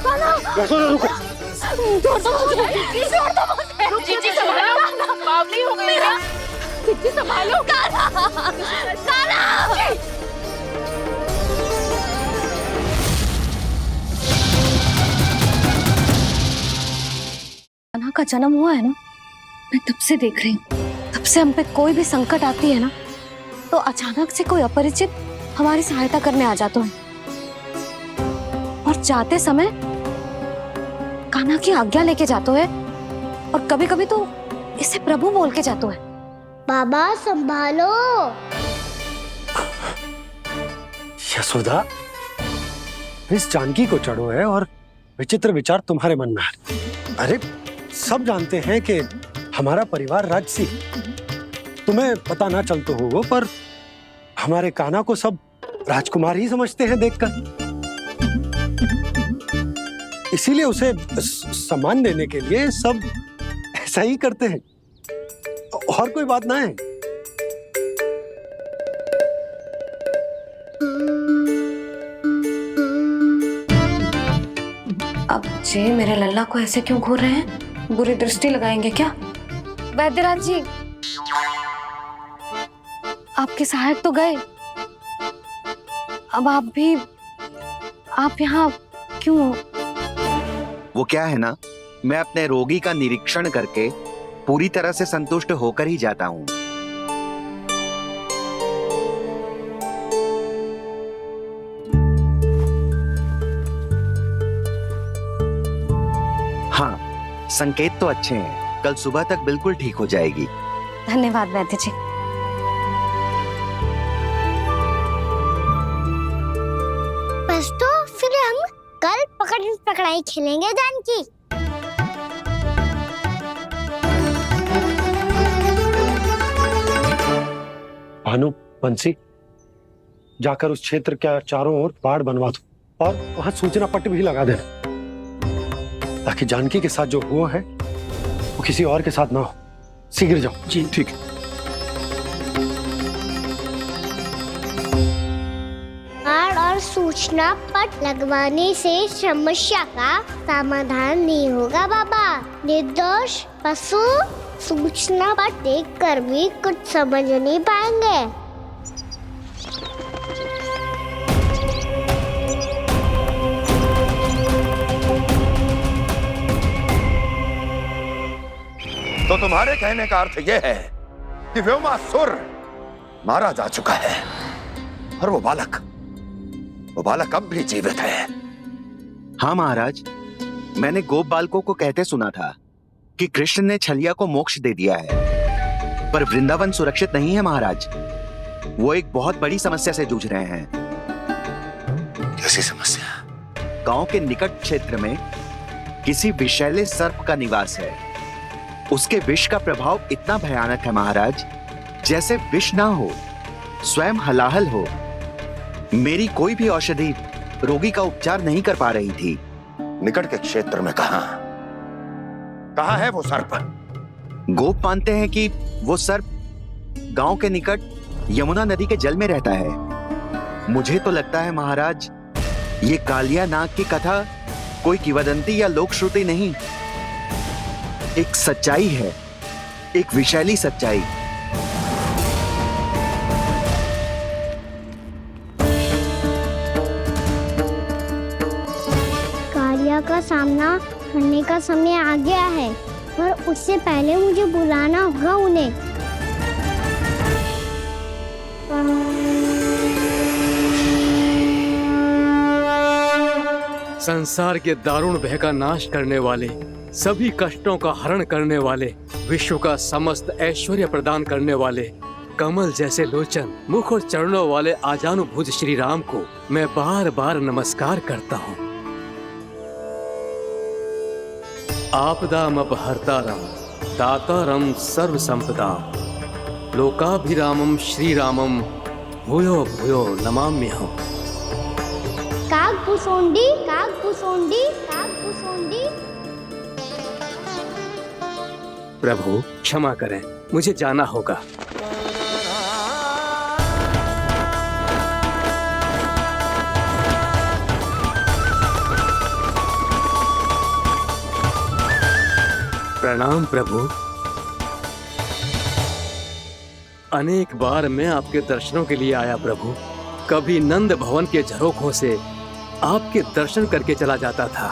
यशोदा रुको। जोर तो मुझे जीजी संभालो, बावली हो गई क्या? जीजी संभालो। कान्हा का जन्म हुआ है ना, मैं तब से देख रही हूँ। तब से हम पे कोई भी संकट आती है ना, तो अचानक से कोई अपरिचित हमारी सहायता करने आ जाता है, और जाते समय कान्हा की आज्ञा लेके जाते है, और कभी कभी तो इसे प्रभु बोल के जाते है। बाबा संभालो। यशोदा, इस जानकी को चढ़ो है और विचित्र विचार तुम्हारे मन में है। अरे सब जानते हैं कि हमारा परिवार राजसी, तुम्हें पता ना चलते हो पर हमारे कान्हा को सब राजकुमार ही समझते हैं देखकर, इसीलिए उसे सम्मान देने के लिए सब ऐसा ही करते हैं, और कोई बात ना है। अब जी मेरे लल्ला को ऐसे क्यों घूर रहे हैं? बुरी दृष्टि लगाएंगे क्या? वैद्यराज जी, आपके सहायक तो गए, अब आप यहाँ क्यों हो? वो क्या है ना, मैं अपने रोगी का निरीक्षण करके पूरी तरह से संतुष्ट होकर ही जाता हूँ। हाँ, संकेत तो अच्छे हैं, कल सुबह तक बिल्कुल ठीक हो जाएगी। धन्यवाद वैद्य जी। बस तो फिर हम कल पकड़न पकड़ाई खेलेंगे जानकी। भानु, बंसी, जाकर उस क्षेत्र के चारों ओर बाड़ बनवा दो और वहां सूचना पट्ट भी लगा देना, ताकि जानकी के साथ जो हुआ है वो किसी और के साथ ना हो। शीघ्र जाओ। जी ठीक। बाड़ और सूचना पट लगवाने से समस्या का समाधान नहीं होगा बाबा। निर्दोष पशु सूचना पट देखकर भी कुछ समझ नहीं पाएंगे। तो तुम्हारे कहने का अर्थ यह है कि व्योमासुर मारा जा चुका है और वो बालक अब भी जीवित है। हाँ महाराज, मैंने गोप बालकों को कहते सुना था कि कृष्ण ने छलिया को मोक्ष दे दिया है, पर वृंदावन सुरक्षित नहीं है महाराज। वो एक बहुत बड़ी समस्या से जूझ रहे हैं। कैसी समस्या? गांव के निकट क्षेत्र में किसी विषैले सर्प का निवास है। उसके विष का प्रभाव इतना भयानक है महाराज, जैसे विष ना हो, स्वयं हलाहल हो। मेरी कोई भी औषधि रोगी का उपचार नहीं कर पा रही थी। निकट के क्षेत्र में कहाँ है वो सर्प? गोप मानते हैं कि वो सर्प गांव के निकट यमुना नदी के जल में रहता है। मुझे तो लगता है महाराज, ये कालिया नाग की कथा कोई किंवदंती या लोक श्रुति नहीं, एक सच्चाई है, एक विषैली सच्चाई। कालिया का सामना करने का समय आ गया है, पर उससे पहले मुझे बुलाना होगा उन्हें। संसार के दारुण भय का नाश करने वाले, सभी कष्टों का हरण करने वाले, विश्व का समस्त ऐश्वर्य प्रदान करने वाले, कमल जैसे लोचन, मुख और चरणों वाले आजानुभुज श्री राम को मैं बार बार नमस्कार करता हूँ। आपदामपहर्तारं दातारं सर्व संपदा, लोकाभिरामं श्री रामं भूयो भूयो नमाम्यहम्। कागभूसुंडी, कागभूसुंडी, कागभूसुंडी। प्रभु क्षमा करें, मुझे जाना होगा। प्रणाम प्रभु। अनेक बार मैं आपके दर्शनों के लिए आया प्रभु। कभी नंद भवन के झरोखों से आपके दर्शन करके चला जाता था,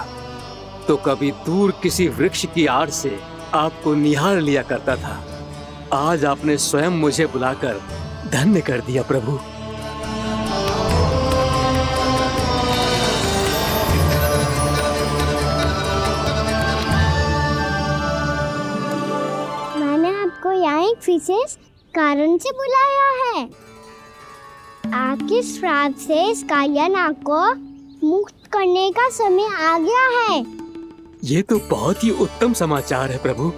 तो कभी दूर किसी वृक्ष की आड़ से आपको निहार लिया करता था। आज आपने स्वयं मुझे बुलाकर धन्य कर दिया प्रभु। मैंने आपको यहाँ एक विशेष कारण से बुलाया है। आपके श्राप से इस कालिया नाग को मुक्त करने का समय आ गया है। ये तो बहुत ही उत्तम समाचार है प्रभु।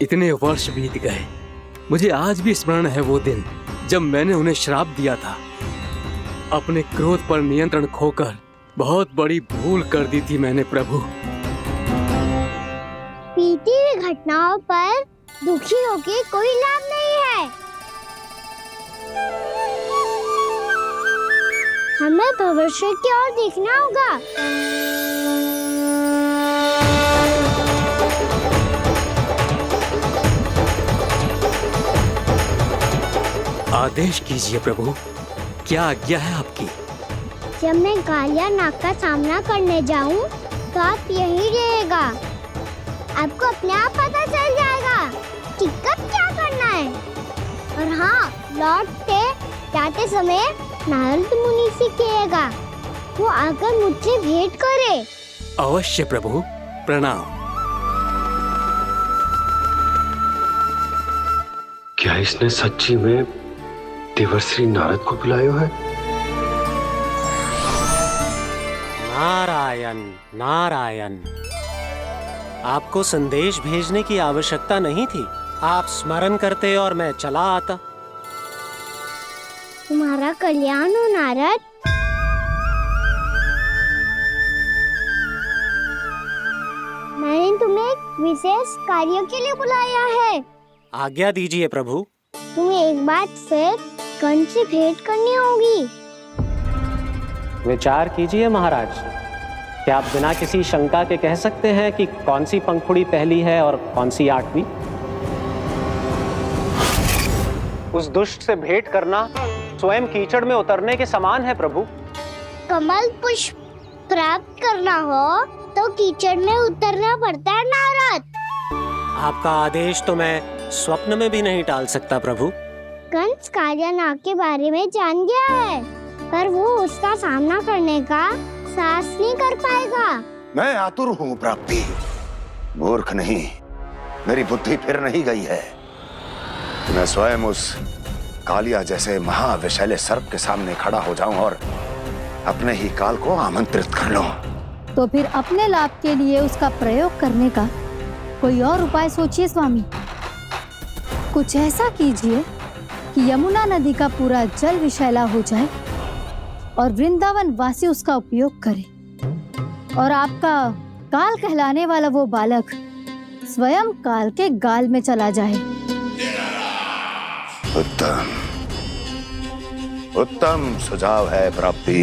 इतने वर्ष बीत गए, मुझे आज भी स्मरण है वो दिन जब मैंने उन्हें श्राप दिया था। अपने क्रोध पर नियंत्रण खोकर बहुत बड़ी भूल कर दी थी मैंने प्रभु। बीती हुई घटनाओं पर दुखी होके कोई लाभ नहीं है। हमें भविष्य की ओर देखना होगा। आदेश कीजिए प्रभु, क्या आज्ञा है आपकी? जब मैं कालिया नाग का सामना करने जाऊं, तो आप यही रहेगा। आपको अपने आप पता चल जाएगा कि कब क्या करना है। और हाँ, लौटते जाते समय नारद मुनि से कहिएगा वो आकर मुझसे भेंट करे। अवश्य प्रभु, प्रणाम। क्या इसने सच्ची में देवर्षि नारद को बुलाया है? नारायण नारायण, आपको संदेश भेजने की आवश्यकता नहीं थी। आप स्मरण करते और मैं चला आता। तुम्हारा कल्याण हो नारद। मैंने तुम्हें एक विशेष कार्य के लिए बुलाया है। आज्ञा दीजिए प्रभु। तुम्हें एक बार फिर कंस से भेंट करनी होगी। विचार कीजिए महाराज, क्या आप बिना किसी शंका के कह सकते हैं कि कौन सी पंखुड़ी पहली है और कौन सी आठवीं? उस दुष्ट से भेंट करना स्वयं कीचड़ में उतरने के समान है प्रभु। कमल पुष्प प्राप्त करना हो तो कीचड़ में उतरना पड़ता है नारद। आपका आदेश तो मैं स्वप्न में भी नहीं टाल सकता प्रभु। कंस कालिया नाग के बारे में जान गया है, पर वो उसका सामना करने का साहस नहीं कर पाएगा। मैं आतुर हूँ प्राप्ति, मूर्ख नहीं। मेरी बुद्धि फिर नहीं गई है। मैं स्वयं उस कालिया जैसे महाविषैले सर्प के सामने खड़ा हो जाऊं और अपने ही काल को आमंत्रित कर लूं। तो फिर अपने लाभ के लिए उसका प्रयोग करने का कोई और उपाय सोचिए स्वामी। कुछ ऐसा कीजिए कि यमुना नदी का पूरा जल विषैला हो जाए और वृंदावन वासी उसका उपयोग करे, और आपका काल कहलाने वाला वो बालक स्वयं काल के गाल में चला जाए। उत्तम उत्तम सुझाव है प्राप्ति।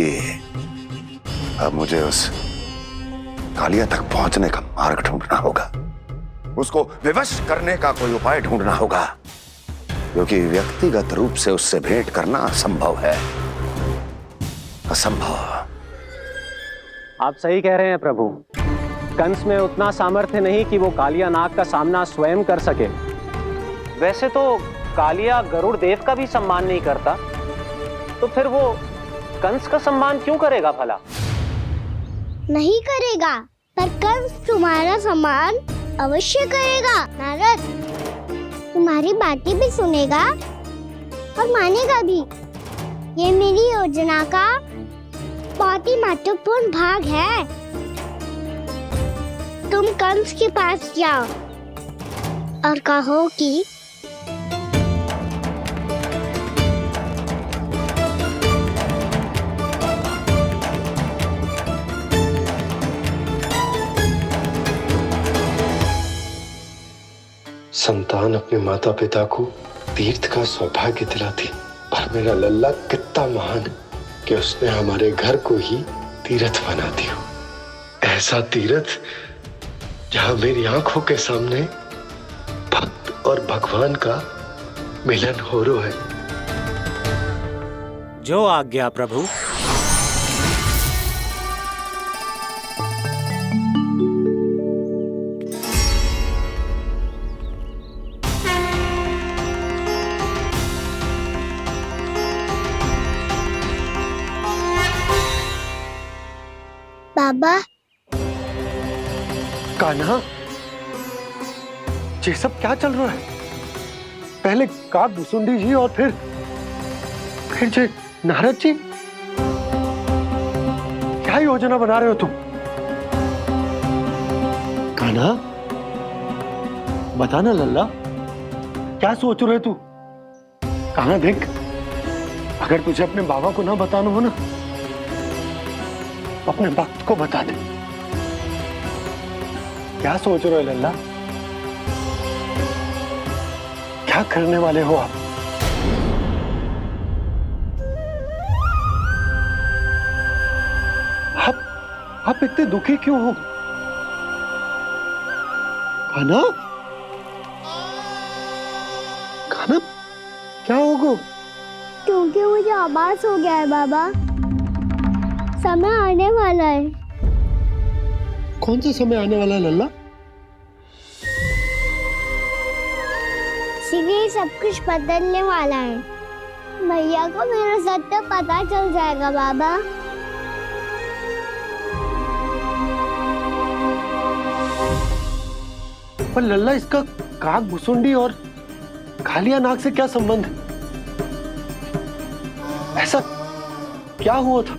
अब मुझे उस कालिया तक पहुंचने का मार्ग ढूंढना होगा। उसको विवश करने का कोई उपाय ढूंढना होगा, क्योंकि व्यक्तिगत रूप से उससे भेंट करना असंभव है। असंभव। आप सही कह रहे हैं प्रभु। कंस में उतना सामर्थ्य नहीं कि वो कालिया नाग का सामना स्वयं कर सके। वैसे तो कालिया गरुड़ देव का भी सम्मान नहीं करता, तो फिर वो कंस का सम्मान क्यों करेगा भला? नहीं करेगा, पर कंस तुम्हारा सम्मान अवश्य करेगा नारद। तुम्हारी बातें भी सुनेगा और मानेगा भी। ये मेरी योजना का बहुत ही महत्वपूर्ण भाग है। तुम कंस के पास जाओ और कहो कि संतान अपने माता पिता को तीर्थ का सौभाग्य दिलाती, और मेरा लल्ला कितना महान कि उसने हमारे घर को ही तीर्थ बना दिया। ऐसा तीर्थ जहां मेरी आंखों के सामने भक्त और भगवान का मिलन हो रहा है। जो आज्ञा प्रभु। बाबा, कान्हा, ये सब क्या चल रहा है? पहले काक भुसुंडी जी और फिर जे नारद जी। क्या योजना बना रहे हो तुम? कान्हा, बताना लल्ला, क्या सोच रहे तू? कान्हा देख, अगर तुझे अपने बाबा को ना बताना हो ना, अपने भक्त को बता दे। क्या सोच रहे हो लल्ला? क्या करने वाले हो आप? आप इतने दुखी क्यों हो? कान्हा, कान्हा, क्या होगा? क्योंकि मुझे आभास हो गया है बाबा, समय आने वाला है। कौन सा समय आने वाला है लल्ला? इसीलिए सब कुछ बदलने वाला है। भैया को मेरा सत्य पता चल जाएगा बाबा। पर लल्ला, इसका काक भुसुंडी और कालिया नाग से क्या संबंध है? ऐसा क्या हुआ था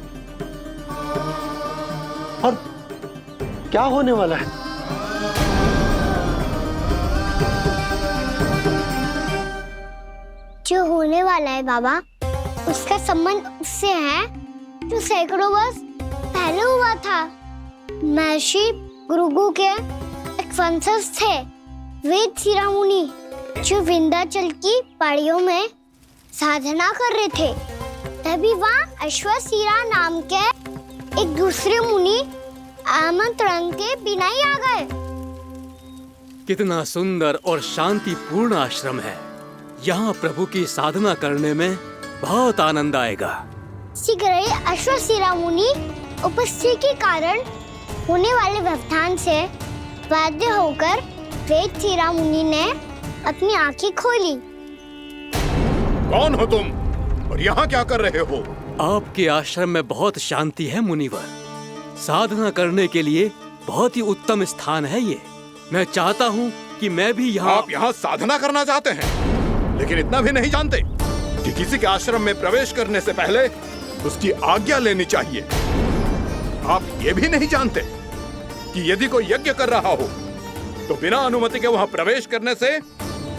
और क्या होने वाला है? जो होने वाला है बाबा, उसका संबंध उससे है जो सैकड़ों वर्ष पहले हुआ था। महर्षि भृगु के एक वंशज थे वेद शिरोमणि, जो विंध्याचल की पहाड़ियों में साधना कर रहे थे। तभी वहाँ अश्वशिरा नाम के एक दूसरे मुनि आमंत्रण के बिना ही आ गए। कितना सुंदर और शांतिपूर्ण आश्रम है। यहाँ प्रभु की साधना करने में बहुत आनंद आएगा। शीघ्र ही अश्वशिरा मुनि उपस्थिति के कारण होने वाले व्यवधान से बाध्य होकर वेद शिरा मुनि ने अपनी आंखें खोली। कौन हो तुम और यहाँ क्या कर रहे हो? आपके आश्रम में बहुत शांति है मुनिवर। साधना करने के लिए बहुत ही उत्तम स्थान है ये। मैं चाहता हूँ कि मैं भी यहाँ। आप यहाँ साधना करना चाहते हैं, लेकिन इतना भी नहीं जानते कि किसी के आश्रम में प्रवेश करने से पहले उसकी आज्ञा लेनी चाहिए। आप ये भी नहीं जानते कि यदि कोई यज्ञ कर रहा हो तो बिना अनुमति के वहाँ प्रवेश करने से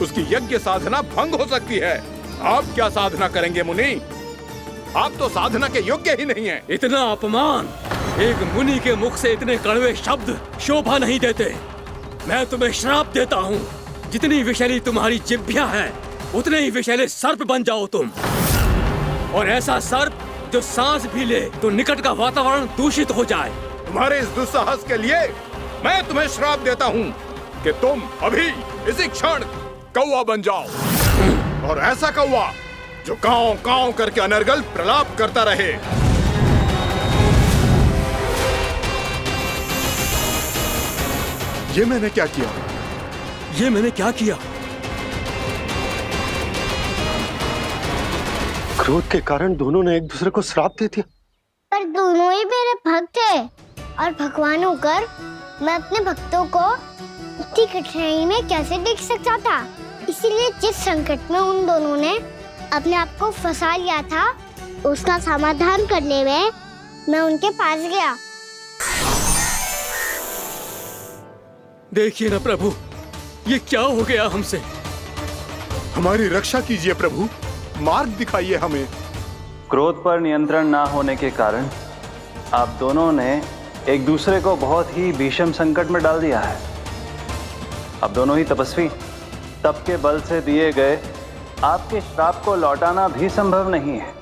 उसकी यज्ञ साधना भंग हो सकती है। आप क्या साधना करेंगे मुनि? आप तो साधना के योग्य ही नहीं हैं। इतना अपमान! एक मुनि के मुख से इतने कड़वे शब्द शोभा नहीं देते। मैं तुम्हें श्राप देता हूँ, जितनी विषैली तुम्हारी जिह्वा है उतने ही विषैले सर्प बन जाओ तुम। और ऐसा सर्प जो सांस भी ले तो निकट का वातावरण दूषित हो जाए। तुम्हारे इस दुस्साहस के लिए मैं तुम्हें श्राप देता हूँ कि तुम अभी इसी क्षण कौवा बन जाओ, और ऐसा कौवा जो कांव कांव करके अनर्गल प्रलाप करता रहे। ये मैंने क्या किया? ये मैंने क्या किया? क्रोध के कारण दोनों ने एक दूसरे को श्राप दे दिया। पर दोनों ही मेरे भक्त हैं, और भगवान होकर मैं अपने भक्तों को इतनी कठिनाई में कैसे देख सकता था। इसीलिए जिस संकट में उन दोनों ने अपने आप को फंसा लिया था, उसका समाधान करने में मैं उनके पास गया। देखिए ना प्रभु, ये क्या हो गया हमसे? हमारी रक्षा कीजिए प्रभु, मार्ग दिखाइए हमें। क्रोध पर नियंत्रण ना होने के कारण आप दोनों ने एक दूसरे को बहुत ही भीषण संकट में डाल दिया है। आप दोनों ही तपस्वी, तप के बल से दिए गए आपके श्राप को लौटाना भी संभव नहीं है।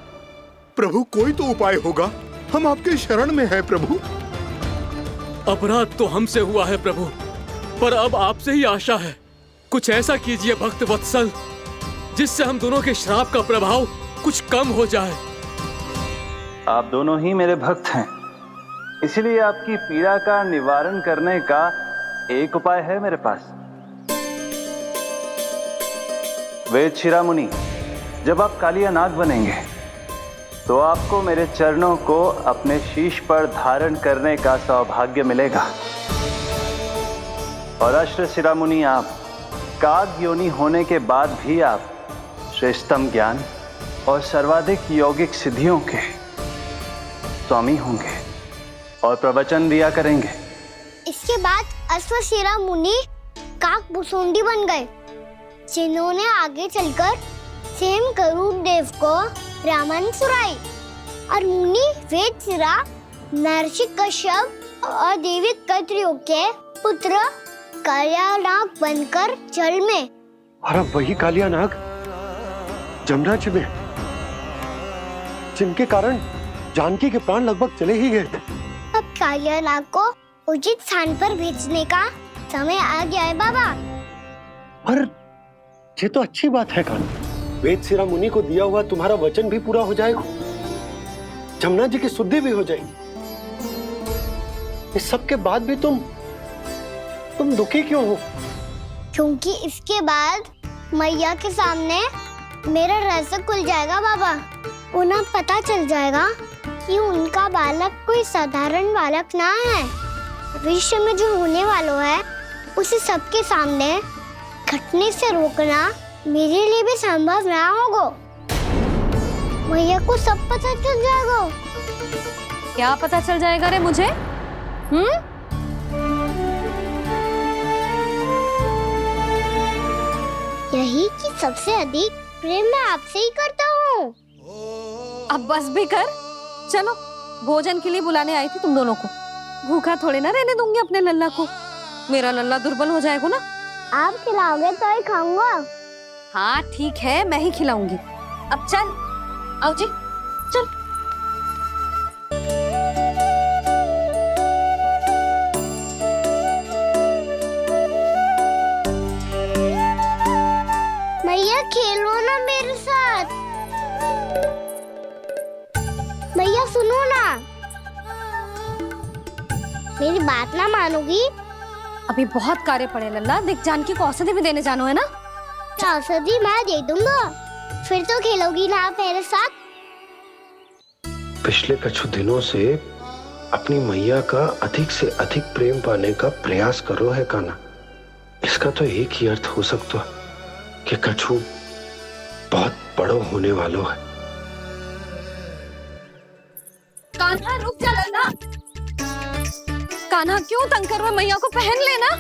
प्रभु कोई तो उपाय होगा, हम आपके शरण में हैं प्रभु। अपराध तो हमसे हुआ है प्रभु, पर अब आपसे ही आशा है। कुछ ऐसा कीजिए भक्त वत्सल, जिससे हम दोनों के श्राप का प्रभाव कुछ कम हो जाए। आप दोनों ही मेरे भक्त हैं, इसलिए आपकी पीड़ा का निवारण करने का एक उपाय है मेरे पास। वेद शिरामुनि, जब आप कालिया नाग बनेंगे तो आपको मेरे चरणों को अपने शीश पर धारण करने का सौभाग्य मिलेगा। और अश्र शिरामुनि, आप काग योनि होने के बाद भी आप श्रेष्ठतम ज्ञान और सर्वाधिक यौगिक सिद्धियों के स्वामी होंगे और प्रवचन दिया करेंगे। इसके बाद अश्वशिरा मुनि काक भुसुंडी बन गए, जिन्होंने आगे चलकर स्वयं गरुड़ देव को रामायण सुनाई। और मुनि वेदशिरा महर्षि कश्यप और देवी कत्रियों के पुत्र कालिया नाग बनकर जल में, और अब वही कालिया नाग जमराज में, जिनके कारण जानकी के प्राण लगभग चले ही गए थे। अब कालिया नाग को उचित स्थान पर भेजने का समय आ गया है बाबा। और ये तो अच्छी बात है कान्हा, वेदशिरा मुनि को दिया हुआ तुम्हारा वचन भी पूरा हो जाएगा, जमुना जी की शुद्धि भी हो जाएगी। इस सब के बाद भी तुम दुखी क्यों हो? क्योंकि इसके बाद मैया के सामने मेरा रहस्य खुल जाएगा बाबा। उन्हें पता चल जाएगा कि उनका बालक कोई साधारण बालक ना है। भविष्य में जो होने वाला है उसे सबके सामने घटने से रोकना मेरे लिए भी संभव ना होगा। मैया को सब पता चल जाएगा। क्या पता चल जाएगा रे मुझे? यही कि सबसे अधिक प्रेम मैं आपसे ही करता हूँ। अब बस भी कर, चलो भोजन के लिए बुलाने आई थी तुम दोनों को। भूखा थोड़े ना रहने दूंगी अपने लल्ला को, मेरा लल्ला दुर्बल हो जाएगा ना। आप खिलाओगे तो ही खाऊंगा। हाँ ठीक है, मैं ही खिलाऊंगी। अब चल, आओ जी चल। मैया खेलो ना मेरे साथ। मैया सुनो ना, मेरी बात ना मानोगी? अभी बहुत कार्य पड़े लल्ला, देख जानकी को औषधि भी देने जानो है ना। औषधि मैं दे दूंगा, फिर तो खेलोगी ना मेरे साथ। पिछले कुछ दिनों से अपनी मैया का अधिक से अधिक प्रेम पाने का प्रयास करो है कान्हा। इसका तो एक ही अर्थ हो सकता है कि कछु बहुत बड़ो होने वालों है। कान्हा रुक जा लल्ला। कान्हा क्यों तंग कर रहा है? मैया को पहन लेना।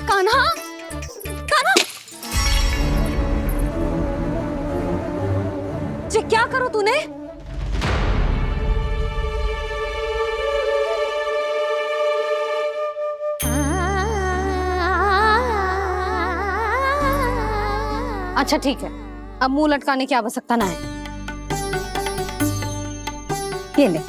कान्हा, कान्हा, ये क्या करो तूने? अच्छा ठीक है, अब मुंह लटकाने की आवश्यकता ना है। ये ले।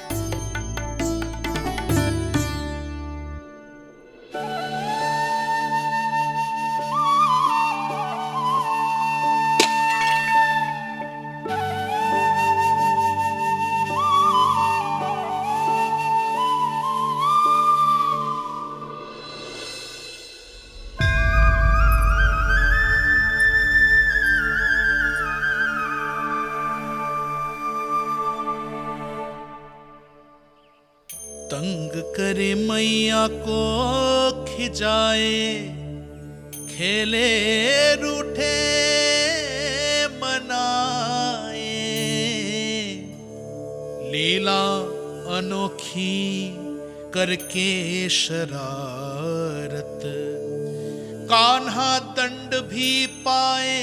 तंग करे मैया को खिजाए, खेले रूठे मनाए, लीला अनोखी करके शरारत, कान्हा दंड भी पाए।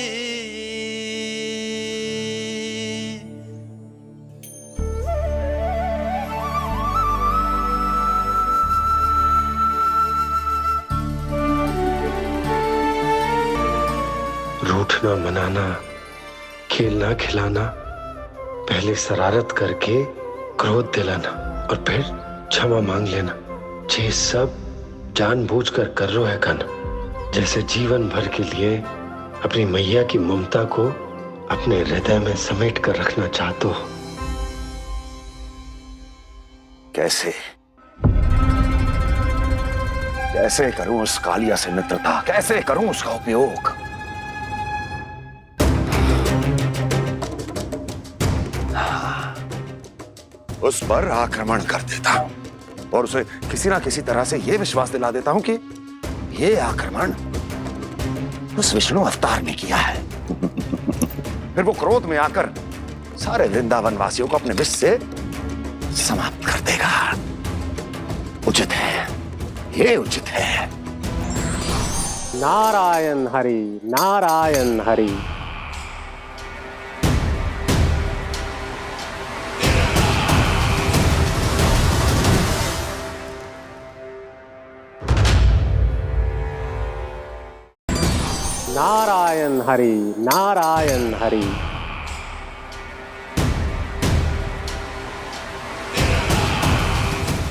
रूठना मनाना, खेलना खिलाना, पहले शरारत करके क्रोध दिलाना और फिर क्षमा मांग लेना, ये सब जानबूझकर कर रहे है कान्हा, जैसे जीवन भर के लिए अपनी मैया की ममता को अपने हृदय में समेट कर रखना चाहते हो। कैसे कैसे करूं उस कालिया से मित्रता, कैसे करूं उसका उपयोग? उस पर आक्रमण कर देता हूं और उसे किसी ना किसी तरह से यह विश्वास दिला देता हूं कि यह आक्रमण उस विष्णु अवतार ने किया है। फिर वो क्रोध में आकर सारे वृंदावन वासियों को अपने विष से समाप्त कर देगा। उचित है, ये उचित है। नारायण हरि, नारायण हरि। नारायण हरि, नारायण हरि।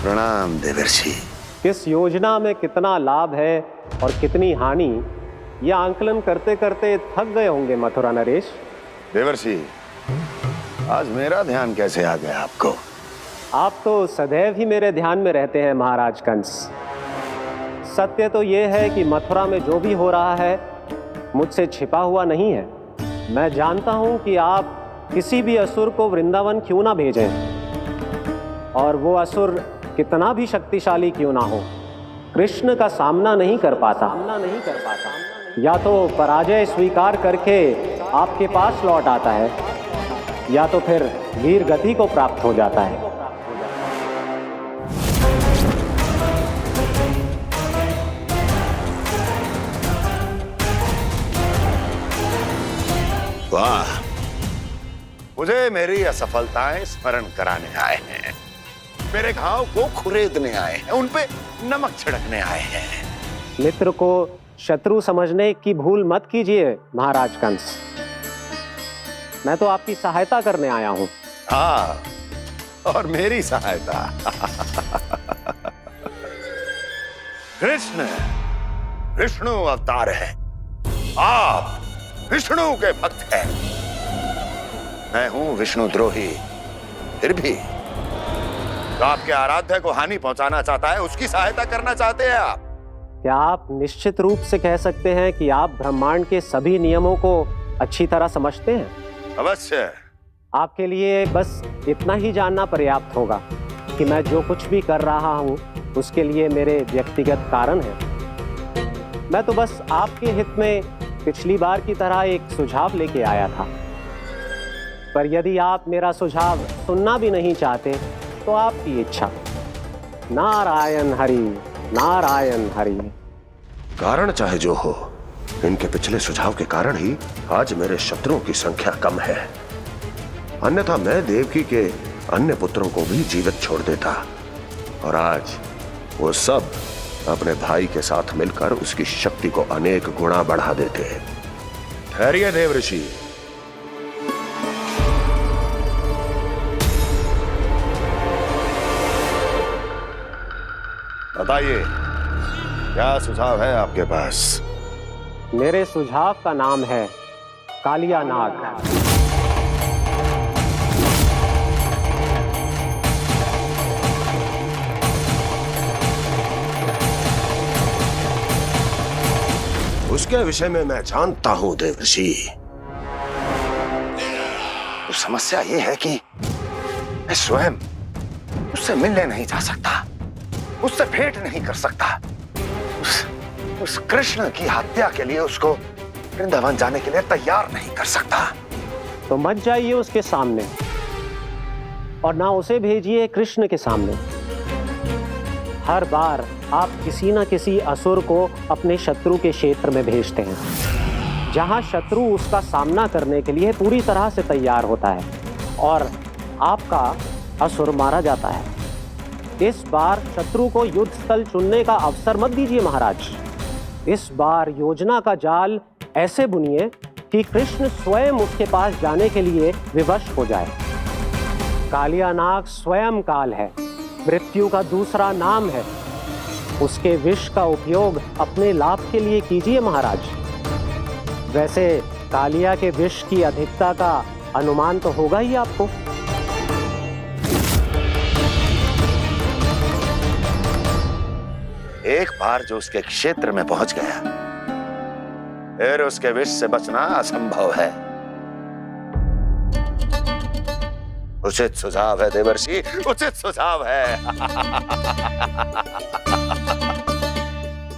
प्रणाम देवर्षि। किस योजना में कितना लाभ है और कितनी हानि, यह आंकलन करते करते थक गए होंगे मथुरा नरेश। देवर्षि, आज मेरा ध्यान कैसे आ गया आपको? आप तो सदैव ही मेरे ध्यान में रहते हैं महाराज कंस। सत्य तो यह है कि मथुरा में जो भी हो रहा है मुझसे छिपा हुआ नहीं है। मैं जानता हूं कि आप किसी भी असुर को वृंदावन क्यों ना भेजें, और वो असुर कितना भी शक्तिशाली क्यों ना हो, कृष्ण का सामना नहीं कर पाता। या तो पराजय स्वीकार करके आपके पास लौट आता है, या तो फिर वीर गति को प्राप्त हो जाता है। वाह, मुझे मेरी असफलताएं स्मरण कराने आए हैं, मेरे घाव को खुरेदने आए हैं, उन पे नमक छिड़कने आए हैं। मित्र को शत्रु समझने की भूल मत कीजिए महाराज कंस। मैं तो आपकी सहायता करने आया हूं। हाँ, और मेरी सहायता। कृष्ण विष्णु अवतार है, आप विष्णु के भक्त हैं। मैं हूं विष्णु द्रोही, फिर भी तो आपके आराध्य को हानि पहुंचाना चाहता है, उसकी सहायता करना चाहते हैं आप। क्या आप निश्चित रूप से कह सकते हैं कि आप ब्रह्मांड के सभी नियमों को अच्छी तरह समझते हैं? अवश्य। आपके लिए बस इतना ही जानना पर्याप्त होगा कि मैं जो कुछ भी कर रहा हूं उसके लिए मेरे व्यक्तिगत कारण हैं। मैं तो बस आपके हित में पिछली बार की तरह एक सुझाव लेके आया था, पर यदि आप मेरा सुझाव सुनना भी नहीं चाहते तो आपकी इच्छा। नारायण हरि, नारायण हरि। कारण चाहे जो हो, इनके पिछले सुझाव के कारण ही आज मेरे शत्रुओं की संख्या कम है। अन्यथा मैं देवकी के अन्य पुत्रों को भी जीवित छोड़ देता, और आज वो सब अपने भाई के साथ मिलकर उसकी शक्ति को अनेक गुणा बढ़ा देते। ठहरिए देवऋषि, बताइए क्या सुझाव है आपके पास? मेरे सुझाव का नाम है कालिया नाग। उसके विषय में मैं जानता हूं देवर्षि। तो समस्या यह है कि मैं स्वयं उससे मिलने नहीं जा सकता, उससे भेंट नहीं कर सकता। उस कृष्ण की हत्या के लिए उसको वृंदावन जाने के लिए तैयार नहीं कर सकता। तो मत जाइए उसके सामने, और ना उसे भेजिए कृष्ण के सामने। हर बार आप किसी न किसी असुर को अपने शत्रु के क्षेत्र में भेजते हैं, जहां शत्रु उसका सामना करने के लिए पूरी तरह से तैयार होता है और आपका असुर मारा जाता है। इस बार शत्रु को युद्ध स्थल चुनने का अवसर मत दीजिए महाराज। इस बार योजना का जाल ऐसे बुनिए कि कृष्ण स्वयं उसके पास जाने के लिए विवश हो जाए। कालिया नाग स्वयं काल है, मृत्यु का दूसरा नाम है। उसके विष का उपयोग अपने लाभ के लिए कीजिए महाराज। वैसे कालिया के विष की अधिकता का अनुमान तो होगा ही आपको। एक बार जो उसके क्षेत्र में पहुंच गया, फिर उसके विष से बचना असंभव है। उचित सुझाव है देवर्षि, उचित सुझाव है।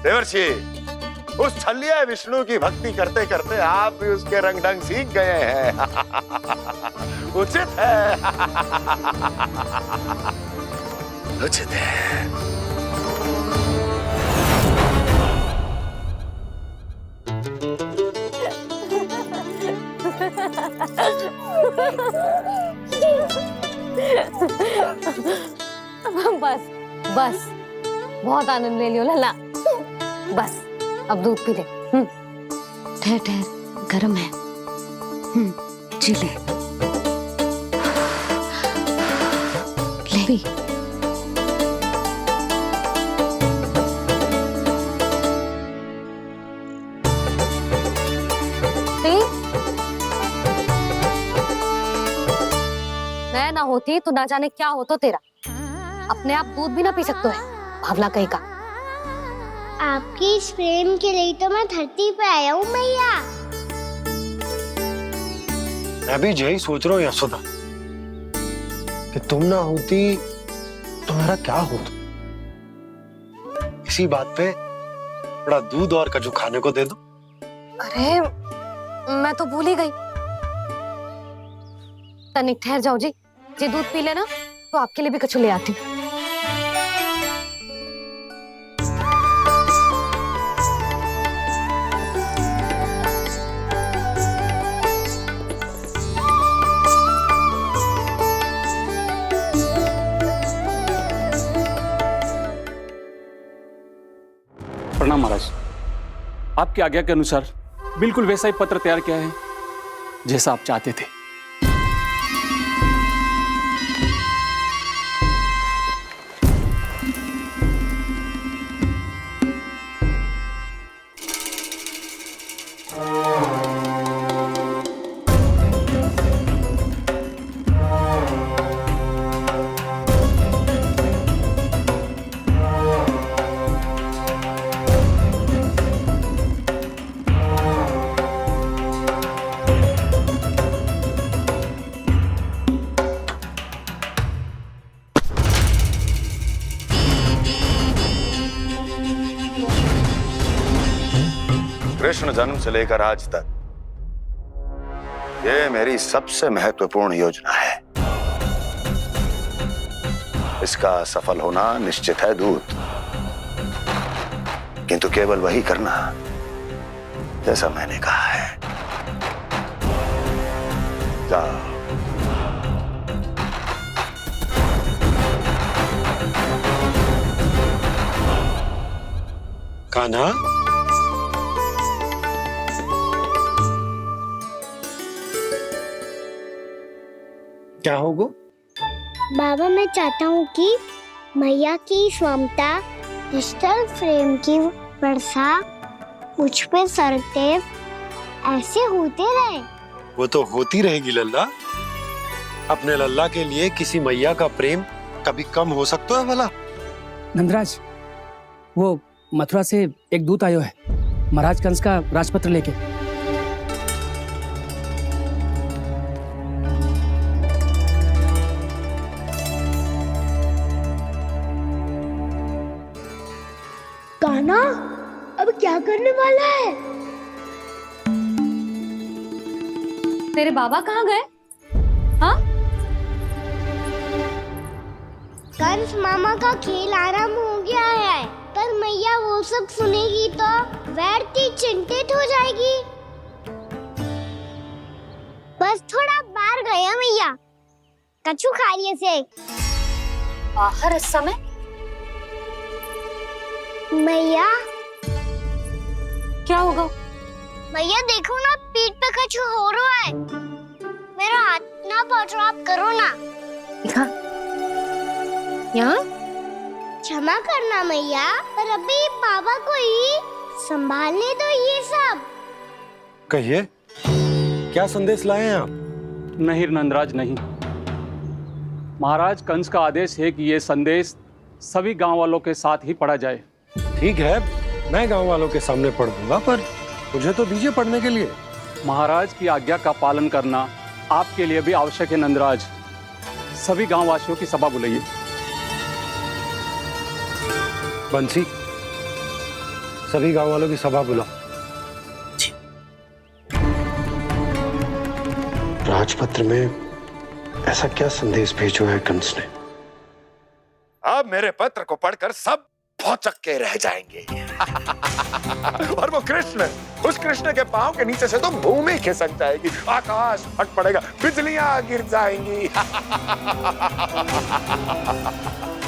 देवर्षि, उस छलिया विष्णु की भक्ति करते करते आप भी उसके रंग ढंग सीख गए हैं। उचित है। उचित है। बस बस, बहुत आनंद ले लियो लल्ला। बस अब दूध पी ले। ठहर ठहर, गर्म है। जी ले ले पी। मैं ना होती तो ना जाने क्या हो तो तेरा। अपने आप दूध भी ना पी सकते है, भावला कहीं का। आपकी इस प्रेम के लिए तो मैं धरती पे आया हूँ मैया। मैं भी यही सोच रहा हूँ यशोदा कि तुम ना होती तो मेरा क्या होता। इसी बात पे थोड़ा दूध और कजू खाने को दे दो। अरे मैं तो भूल ही गई। तनिक ठहर जाओ जी, दूध पी लेना तो आपके लिए भी कछु ले आती हूँ। प्रणाम महाराज। आपकी आज्ञा के अनुसार बिल्कुल वैसा ही पत्र तैयार किया है जैसा आप चाहते थे। कृष्ण जन्म से लेकर आज तक ये मेरी सबसे महत्वपूर्ण योजना है। इसका सफल होना निश्चित है दूत, किंतु केवल वही करना जैसा मैंने कहा है। जाओ। कान्हा, क्या होगा? बाबा मैं चाहता हूँ कि मैया की ममता क्रिस्टल फ्रेम की वर्षा मुझ पे सरते ऐसे होते रहे। वो तो होती रहेगी लल्ला। अपने लल्ला के लिए किसी मैया का प्रेम कभी कम हो सकता है भला? नंदराज, वो मथुरा से एक दूत आयो है महाराज कंस का राजपत्र लेके। कान्हा, अब क्या करने वाला है? तेरे बाबा कहाँ गए? हाँ? कंस मामा का खेल आरंभ हो गया है, पर मैया वो सब सुनेगी तो व्यर्थ चिंतित हो जाएगी। बस थोड़ा बाहर गया मैया, कछु खा लिया से। बाहर इस समय? मैया क्या होगा? मैया देखो ना, पीठ पे कछु हो रहा है। मेरा हाथ ना पकड़ो, आप करो ना। दिखा। यहाँ? क्षमा करना मैया, पर अभी बाबा को ही संभालने दो ये सब। कहिए, क्या संदेश लाए हैं आप? नहीं नंदराज नहीं। महाराज कंस का आदेश है कि ये संदेश सभी गांव वालों के साथ ही पढ़ा जाए। ठीक है, मैं गांव वालों के सामने पढ़ दूंगा, पर मुझे तो दीजिए पढ़ने के लिए। महाराज की आज्ञा का पालन करना आपके लिए भी आवश्यक है नंदराज। सभी गांव वासियों की सभा बुलाइए। बंसी, सभी गांव वालों की सभा बुलाओ। राजपत्र में ऐसा क्या संदेश भेजो है कंस ने? अब मेरे पत्र को पढ़कर सब भौचक के रह जाएंगे। और वो कृष्ण, उस कृष्ण के पांव के नीचे से तो भूमि खिसक जाएगी, आकाश फट पड़ेगा, बिजलियां गिर जाएंगी।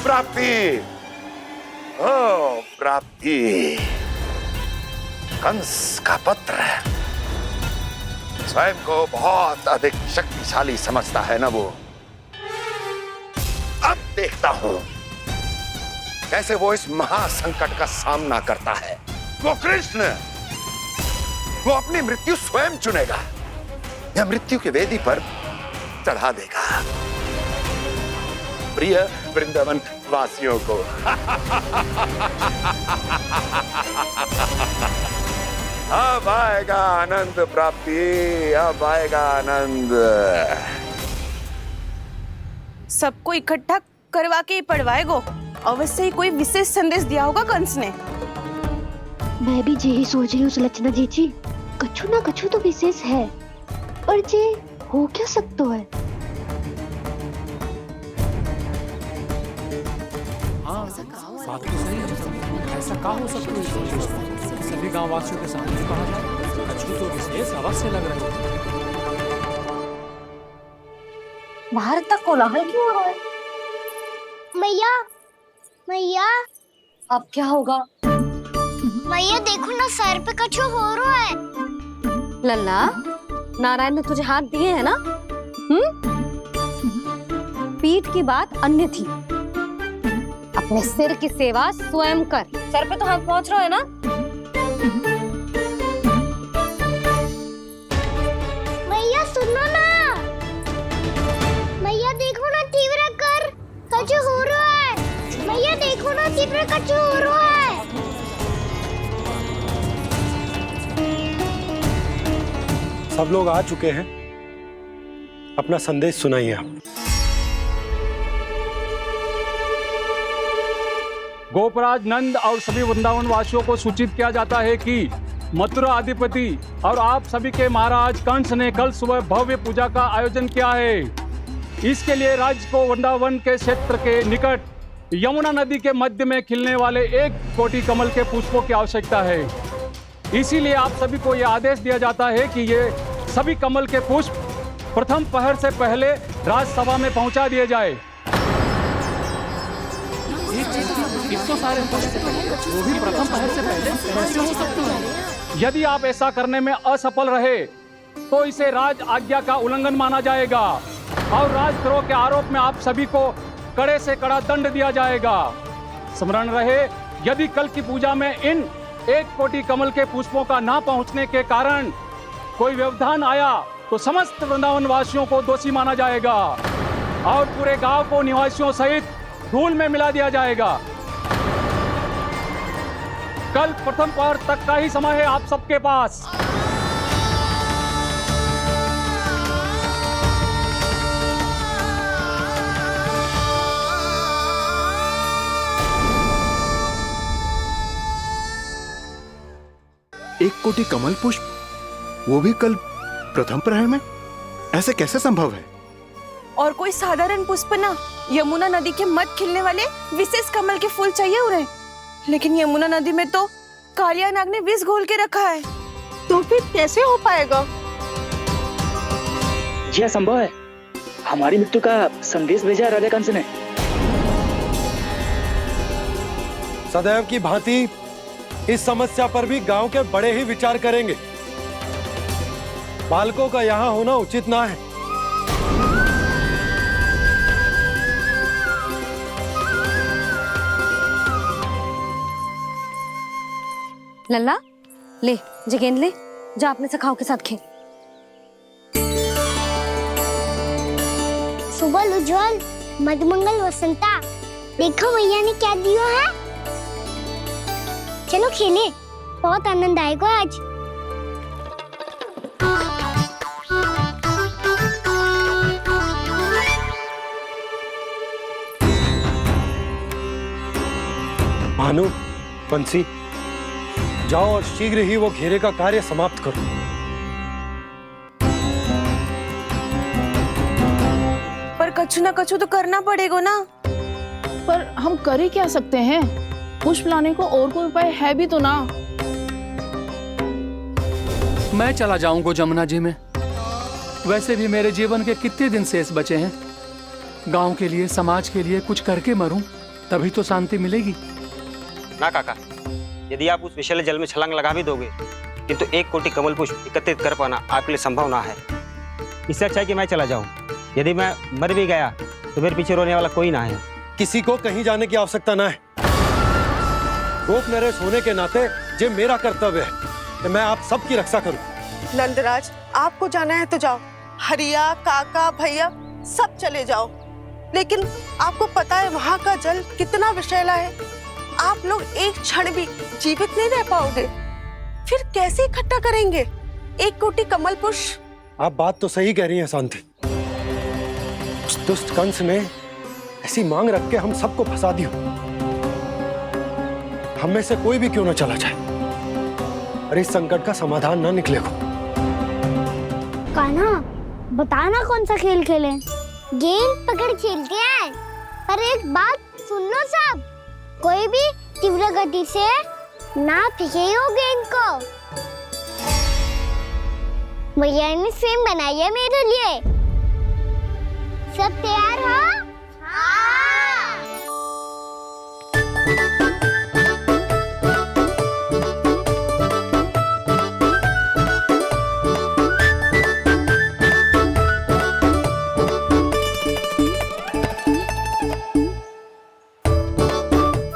प्राप्ति, ओ प्राप्ति, कंस का पत्र। स्वयं को बहुत अधिक शक्तिशाली समझता है ना वो। अब देखता हूं कैसे वो इस महासंकट का सामना करता है। वो कृष्ण, वो अपनी मृत्यु स्वयं चुनेगा या मृत्यु की वेदी पर चढ़ा देगा प्रिय वृंदावन वासियों को। अब आएगा आनंद प्राप्ति, अब आएगा आनंद। सबको इकट्ठा करवा के ही पढ़वाएगो। अवश्य ही कोई विशेष संदेश दिया होगा कंस ने। मैं भी यही सोच रही हूँ सुलक्षणा जी, कछु ना कछु तो विशेष है, पर जे हो क्या सकता है? हाँ, बात तो सही है। ऐसा क्या हो सकता है? सभी गांव वासियों के सामने कहा जाए, कछु तो विशेष अवश्य लग रहे हैं। बाहर इतना कोलाहल क्यों हो रहा है? मैया, मैया, अब क्या होगा? मैया देखो ना, सर पे कछु हो रहा है। लल्ला, नारायण ने तुझे हाथ दिए हैं ना? पीठ की बात अन्य थी। अपने सिर की सेवा स्वयं कर। सर पे तो हाथ पहुंच रहा है ना? मैया सुनो ना, मैया देखो ना, तीव्र कर कछु हो रहा है। मैया देखो ना, तीव्र कछु हो रहा है। सब लोग आ चुके हैं, अपना संदेश सुनाइए आप। गोपराज नंद और सभी वृंदावन वासियों को सूचित किया जाता है कि मथुरा अधिपति और आप सभी के महाराज कंस ने कल सुबह भव्य पूजा का आयोजन किया है। इसके लिए राज्य को वृंदावन के क्षेत्र के निकट यमुना नदी के मध्य में खिलने वाले 1 कोटि कमल के पुष्पों की आवश्यकता है। इसीलिए आप सभी को यह आदेश दिया जाता है कि ये सभी कमल के पुष्प प्रथम पहर से पहले राजसभा में पहुंचा दिए जाए। इतने सारे वो भी प्रथम पहर से पहले कैसे हो सकते हैं? यदि आप ऐसा करने में असफल रहे तो इसे राज आज्ञा का उल्लंघन माना जाएगा और राजद्रोह के आरोप में आप सभी को कड़े से कड़ा दंड दिया जाएगा। स्मरण रहे, यदि कल की पूजा में इन 1 कोटि कमल के पुष्पों का ना पहुंचने के कारण कोई व्यवधान आया तो समस्त वृंदावन वासियों को दोषी माना जाएगा और पूरे गांव को निवासियों सहित धूल में मिला दिया जाएगा। कल प्रथम पहर तक का ही समय है आप सबके पास। एक कोटि कमल पुष्प, वो भी कल प्रथम प्रहर में? ऐसे कैसे संभव है? और कोई साधारण पुष्प ना, यमुना नदी के मध्य खिलने वाले विशेष कमल के फूल चाहिए उन्हें। लेकिन यमुना नदी में तो कालिया नाग ने विष घोल के रखा है, तो फिर कैसे हो पाएगा? यह संभव है। हमारी मृत्यु का संदेश भेजा राजा कंस ने। सदैव की भांति इस समस्या पर भी गांव के बड़े ही विचार करेंगे। बालकों का यहाँ होना उचित ना है। लल्ला ले जे गेंद ले, जा अपने सखाओं के साथ खेल। सुबह उज्जवल, मधुमंगल वसंता, देखो भैया ने क्या दिया है। चलो खेले, बहुत आनंद आएगा आज। भानु, बंसी, जाओ और शीघ्र ही वो घेरे का कार्य समाप्त करो। पर कछु ना कछु तो करना पड़ेगा ना। पर हम कर ही क्या सकते हैं? पुष्प लाने को और कोई उपाय है भी तो ना। मैं चला जाऊंगा जमुना जी में। वैसे भी मेरे जीवन के कितने दिन शेष बचे हैं। गांव के लिए, समाज के लिए कुछ करके मरूं, तभी तो शांति मिलेगी। ना काका, यदि आप उस विषैले जल में छलांग लगा भी दोगे, किंतु 1 कोटि कमल पुष्प एकत्रित कर पाना आपके लिए संभव ना है। इससे अच्छा है कि मैं चला जाऊं। यदि मैं मर भी गया तो मेरे पीछे रोने वाला कोई ना है। किसी को कहीं जाने की आवश्यकता ना है। गोप नरेश होने के नाते ये मेरा कर्तव्य है कि मैं आप सबकी रक्षा करूं। नंदराज, आपको जाना है तो जाओ। हरिया, काका, भैया सब चले जाओ। लेकिन आपको पता है वहाँ का जल कितना विषैला है। आप लोग एक क्षण भी जीवित नहीं रह पाओगे। फिर कैसे इकट्ठा करेंगे 1 कोटि कमल पुष्प? आप बात तो सही कह रही हैं शांति। उस दुष्ट कंस ने ऐसी मांग रख के हम सबको फंसा दिया। हम में से कोई भी क्यों ना चला जाए और इस संकट का समाधान ना निकले को। कान्हा, बताना कौन सा खेल खेलें? गेंद पकड़ खेलते हैं। पर एक बात सुन लो सब, कोई भी तीव्र गति से ना फेंकेगा गेंद को। भैया ने फ्रेम बनाई है मेरे लिए। सब तैयार हो? हाँ।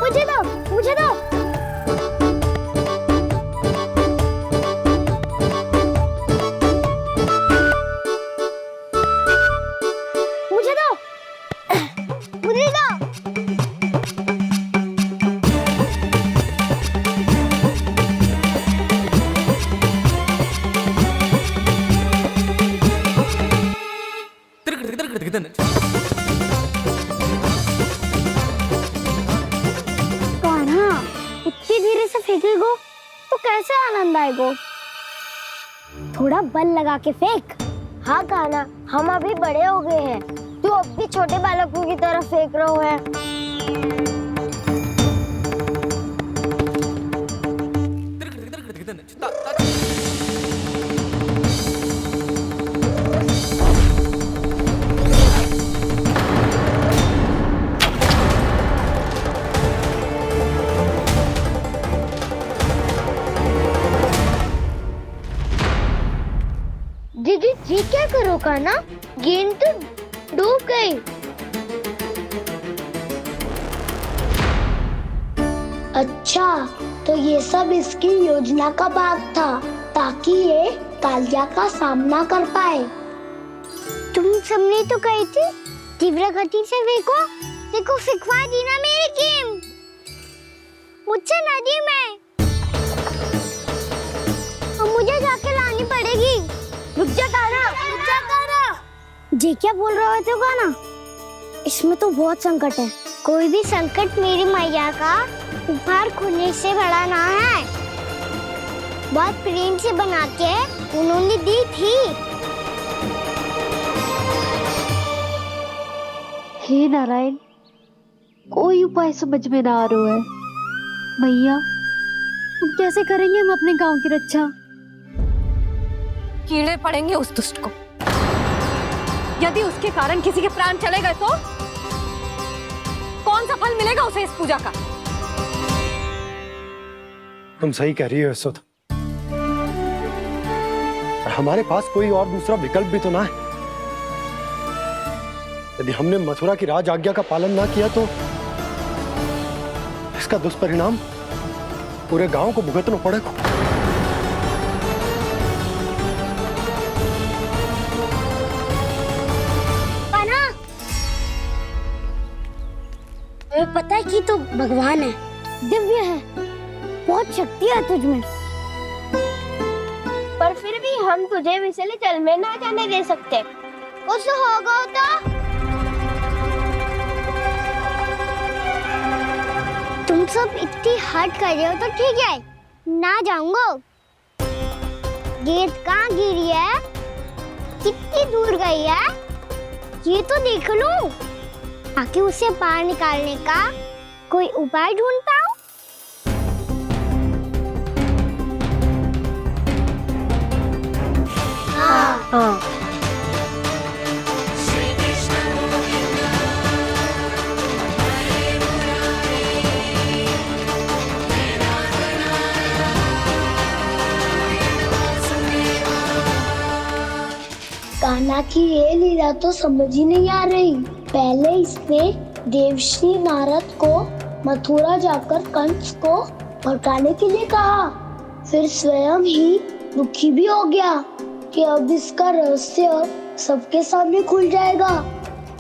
मुझे दो, मुझे दो। मुझे दो, मुझे दो। कान्हा, इतनी धीरे से फेंकेगो तो कैसे आनंद आएगो? थोड़ा बल लगा के फेंक। हाँ कान्हा, हम अभी बड़े हो गए हैं, तू अब भी छोटे बालकों की तरह फेंक रहा है। दीदी जी क्या करो कान्हा? गेंद तो डूब गई। अच्छा, तो ये सब इसकी योजना का भाग था ताकि ये कालिया का सामना कर पाए। तुम सबने तो कही थी तीव्र गति से फेंको। देखो फिकवा दी ना मेरी गेम। मुझसे नदी में। अब मुझे जाके लानी पड़ेगी। रुक जा कान्हा, रुक जा कान्हा। जी क्या बोल रहे थे कान्हा? इसमें तो बहुत संकट है। कोई भी संकट मेरी मैया का उपहार खोने से बड़ा ना है। बहुत प्रेम से बना के उन्होंने दी थी। हे नारायण, कोई उपाय समझ में ना आ रहा है। भैया, हम कैसे करेंगे हम अपने गांव की रक्षा? कीड़े पड़ेंगे उस दुष्ट को। यदि उसके कारण किसी के प्राण चले गए तो कौन सा फल मिलेगा उसे इस पूजा का? तुम सही कह रही हो यशोदा। और हमारे पास कोई और दूसरा विकल्प भी तो ना है। यदि हमने मथुरा की राज आज्ञा का पालन ना किया तो इसका दुष्परिणाम पूरे गांव को भुगतना पड़ेगा। कान्हा, हमें पता है कि तू भगवान है, दिव्य है, बहुत शक्ति है तुझ में, पर फिर भी हम तुझे विषैले जल में ना जाने दे सकते। कुछ होगा तो तुम सब इतनी हट कर रहे हो तो ठीक है, ना जाऊंगा। गेंद कहाँ गिरी है, कितनी दूर गई है, ये तो देख लूं, ताकि उसे बाहर निकालने का कोई उपाय ढूंढ पाऊं। हाँ। कान्हा की ये लीला तो समझ ही नहीं आ रही। पहले इसने देवश्री नारद को मथुरा जाकर कंस को भड़काने के लिए कहा, फिर स्वयं ही दुखी भी हो गया कि अब इसका रहस्य सबके सामने खुल जाएगा।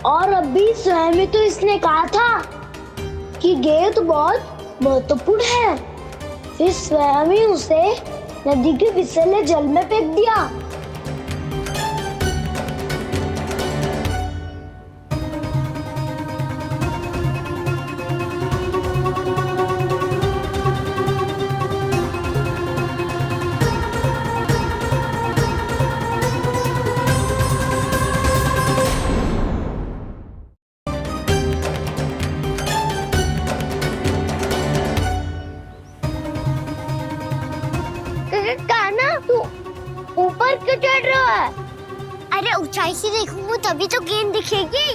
और अभी स्वयं में तो इसने कहा था कि गेंद बहुत महत्वपूर्ण है, फिर स्वयं ही उसे नदी के विषैले जल में फेंक दिया। कान्हा, तू ऊपर क्यों चढ़ रहा है? अरे ऊंचाई से देखूंगा तभी तो गेंद दिखेगी।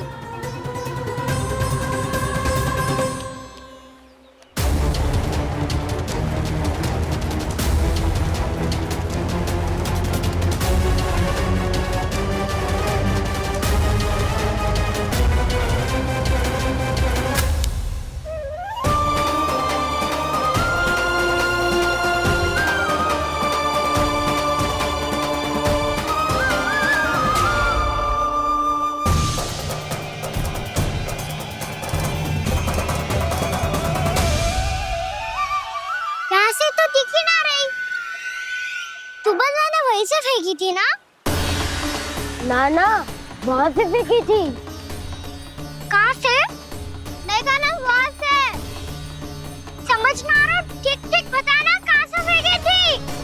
वहीं से फेंकी थी ना? ना, वहाँ से फेंकी थी। कहाँ से? मैं कहा ना वहाँ से। समझ ना आ रहा, ठीक बताना कहाँ से फेंकी थी?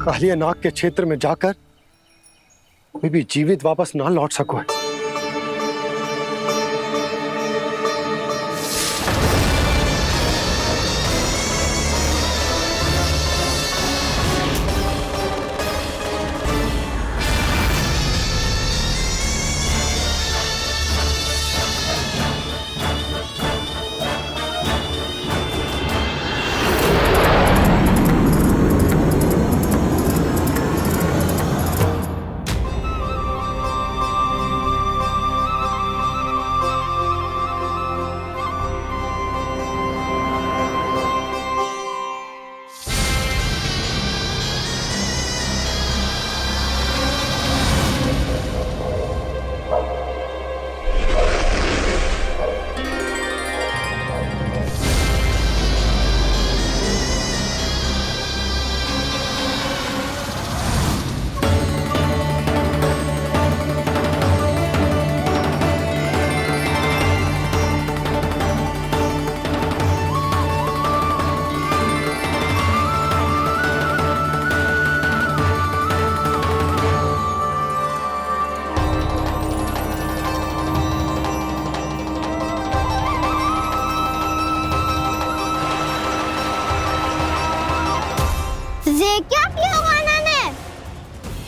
कालिया नाग के क्षेत्र में जाकर कोई भी जीवित वापस ना लौट सको है।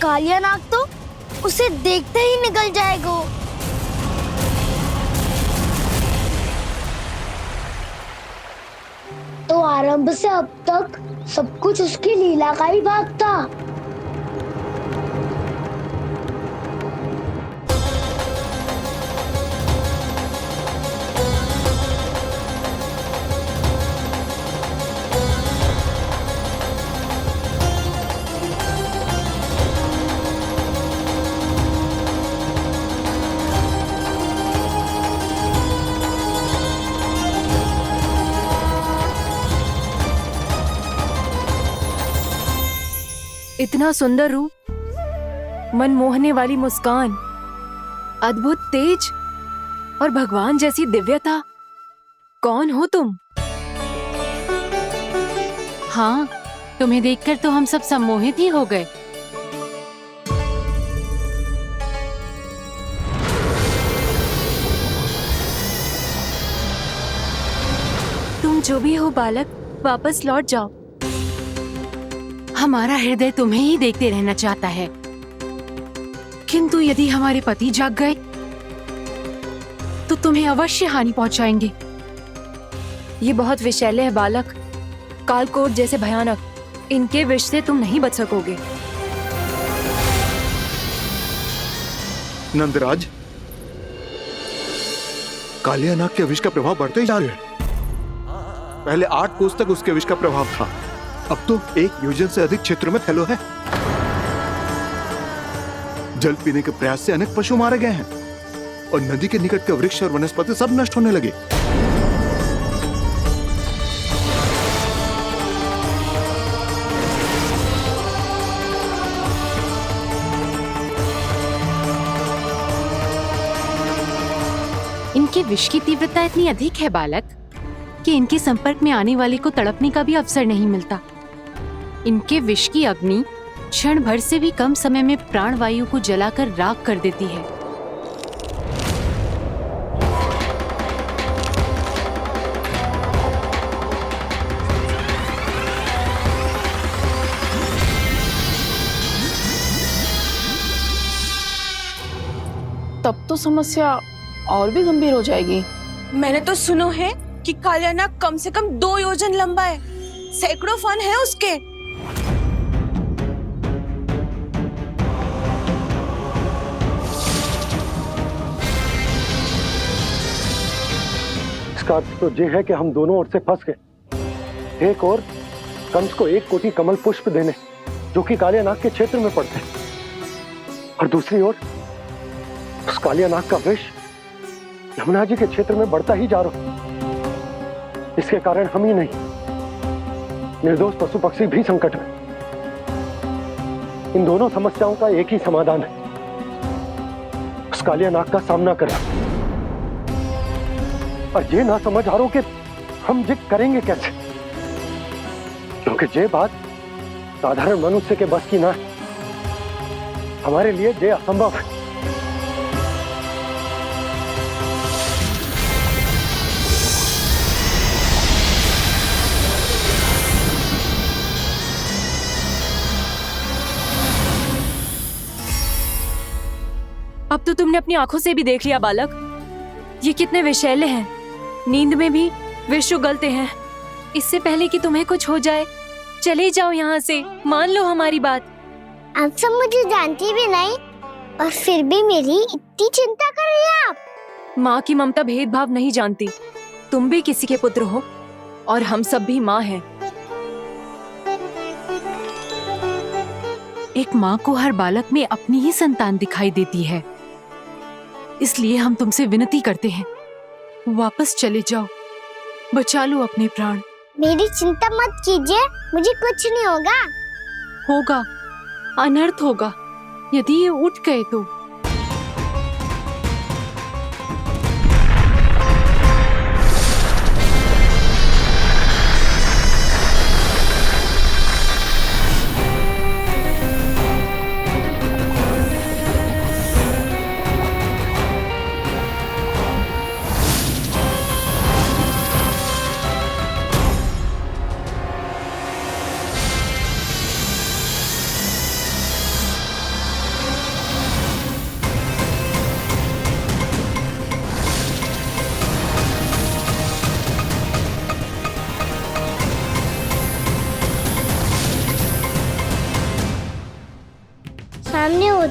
कालिया नाग तो उसे देखते ही निकल जाएगा। तो आरंभ से अब तक सब कुछ उसकी लीला का ही भाग था। इतना सुंदर रूप, मन मोहने वाली मुस्कान, अद्भुत तेज और भगवान जैसी दिव्यता। कौन हो तुम? हाँ, तुम्हें देखकर तो हम सब सम्मोहित ही हो गए। तुम जो भी हो बालक, वापस लौट जाओ। हमारा हृदय तुम्हें ही देखते रहना चाहता है, किंतु यदि हमारे पति जाग गए तो तुम्हें अवश्य हानि पहुंचाएंगे। ये बहुत विषैले है बालक, कालकोट जैसे भयानक। इनके विष से तुम नहीं बच सकोगे। नंदराज, कालिया नाग के विष का प्रभाव बढ़ते ही जा रहा है। पहले 8 कोस तक उसके विष का प्रभाव था, अब तो 1 योजन से अधिक क्षेत्र में फैलो है। जल पीने के प्रयास से अनेक पशु मारे गए हैं और नदी के निकट के वृक्ष और वनस्पति सब नष्ट होने लगे। इनके विष की तीव्रता इतनी अधिक है बालक कि इनके संपर्क में आने वाले को तड़पने का भी अवसर नहीं मिलता। इनके विष की अग्नि क्षण भर से भी कम समय में प्राण वायु को जलाकर राख कर देती है। तब तो समस्या और भी गंभीर हो जाएगी। मैंने तो सुनो है कि कालिया नाग कम से कम 2 योजन लंबा है, सैकड़ों फन है उसके। इसका अर्थ तो ये है कि हम दोनों ओर से फंस गए। एक और कंस को 1 कोटि कमल पुष्प देने जो कि कालिया नाग के क्षेत्र में पड़ते हैं, और दूसरी ओर उस कालिया नाग का विष यमुना जी के क्षेत्र में बढ़ता ही जा रहा। इसके कारण हम ही नहीं, निर्दोष पशु पक्षी भी संकट में। इन दोनों समस्याओं का एक ही समाधान है, उस कालिया नाग का सामना करना। और ये ना समझ आ रहा कि हम ये करेंगे कैसे, क्योंकि ये बात साधारण मनुष्य के बस की ना है। हमारे लिए ये असंभव है। अब तो तुमने अपनी आंखों से भी देख लिया बालक, ये कितने विषैले हैं। नींद में भी विष उगलते हैं। इससे पहले कि तुम्हें कुछ हो जाए, चले जाओ यहाँ से, मान लो हमारी बात। आप सब मुझे जानती भी नहीं और फिर भी मेरी इतनी चिंता कर रही हैं आप। माँ की ममता भेदभाव नहीं जानती। तुम भी किसी के पुत्र हो और हम सब भी माँ हैं। एक माँ को हर बालक में अपनी ही संतान दिखाई देती है, इसलिए हम तुमसे विनती करते हैं, वापस चले जाओ, बचा लो अपने प्राण। मेरी चिंता मत कीजिए, मुझे कुछ नहीं होगा। होगा, अनर्थ होगा यदि ये उठ गए तो।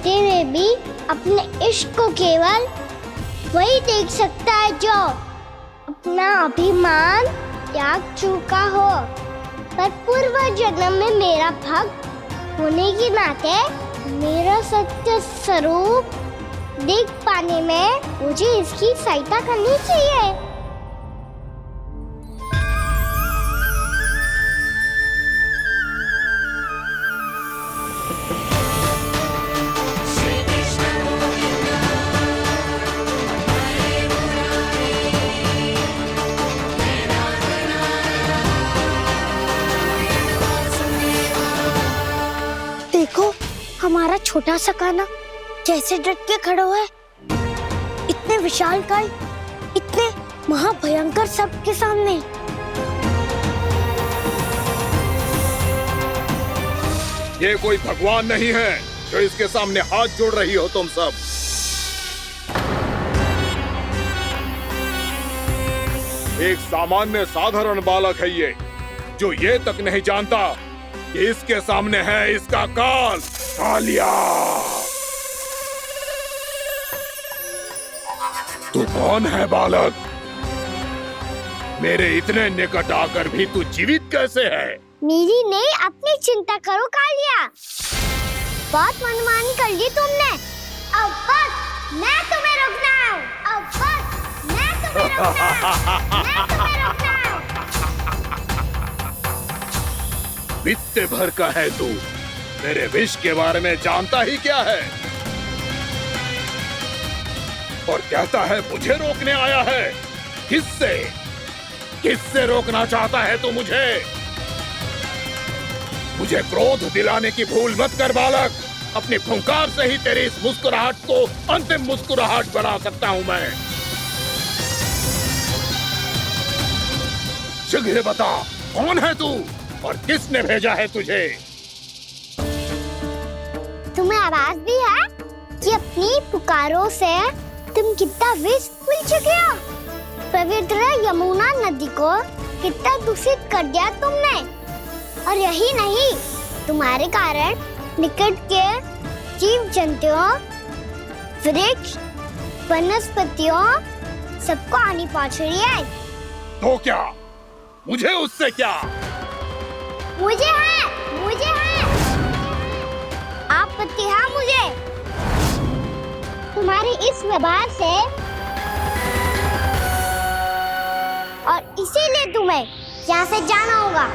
बेटे में भी अपने इश्क को केवल वही देख सकता है जो अपना अभिमान त्याग चुका हो। पर पूर्व जन्म में मेरा भक्त होने के नाते मेरा सत्य स्वरूप देख पाने में मुझे इसकी सहायता करनी चाहिए। देखो हमारा छोटा सा कान्हा कैसे डट के खड़ा हुआ है, इतने विशालकाय, इतने महाभयंकर सबके सामने। ये कोई भगवान नहीं है जो इसके सामने हाथ जोड़ रही हो तुम सब। एक सामान्य साधारण बालक है ये, जो ये तक नहीं जानता कि इसके सामने है इसका काल, कालिया। तू कौन है बालक? मेरे इतने निकट आकर भी तू जीवित कैसे है? मेरी नहीं, अपनी चिंता करो कालिया। बहुत मनमानी कर ली तुमने। अब बस, मैं तुम्हें रोकना हूँ। अब बस, मैं तुम्हें रोकना हूँ। मैं तुम्हें रोकना हूँ। बित्ते भर का है तू, मेरे विष के बारे में जानता ही क्या है? और कहता है मुझे रोकने आया है। किससे? किससे रोकना चाहता है तू मुझे? मुझे क्रोध दिलाने की भूल मत कर बालक। अपनी फुंकार से ही तेरी इस मुस्कुराहट को अंतिम मुस्कुराहट बना सकता हूं मैं। शीघ्र बता, कौन है तू और किसने भेजा है तुझे? तुम्हें आवाज भी है कि अपनी पुकारों से तुम कितना विष भूल चुके हो। पवित्र यमुना नदी को कितना दूषित कर दिया तुमने। और यही नहीं, तुम्हारे कारण निकट के जीव जंतुओं, वृक्ष, वनस्पतियों सबको हानि पहुंच रही है। तो क्या? मुझे उससे क्या? मुझे है आपत्ति है मुझे तुम्हारी इस व्यवहार से, और इसीलिए तुम्हें यहाँ से जाना होगा,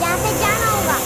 यहाँ से जाना होगा।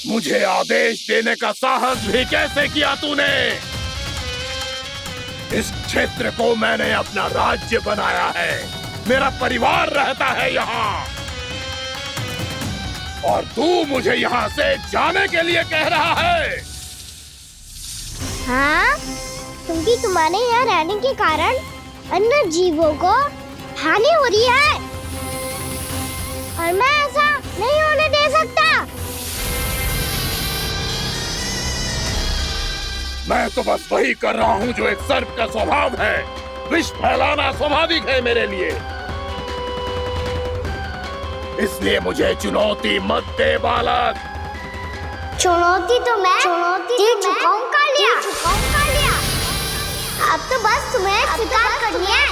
मुझे आदेश देने का साहस भी कैसे किया तूने? इस क्षेत्र को मैंने अपना राज्य बनाया है, मेरा परिवार रहता है यहाँ, और तू मुझे यहाँ से जाने के लिए कह रहा है? हाँ, क्योंकि तुम्हारे यहाँ रहने के कारण अन्य जीवों को हानि हो रही है, और मैं ऐसा नहीं होने दे सकता। मैं तो बस वही कर रहा हूँ जो एक सर्प का स्वभाव है। विष फैलाना स्वाभाविक है मेरे लिए, इसलिए मुझे चुनौती मत दे बालक। चुनौती तो मैं दे चुका हूँ कालिया। अब तो बस तुम्हें स्वीकार करनी है।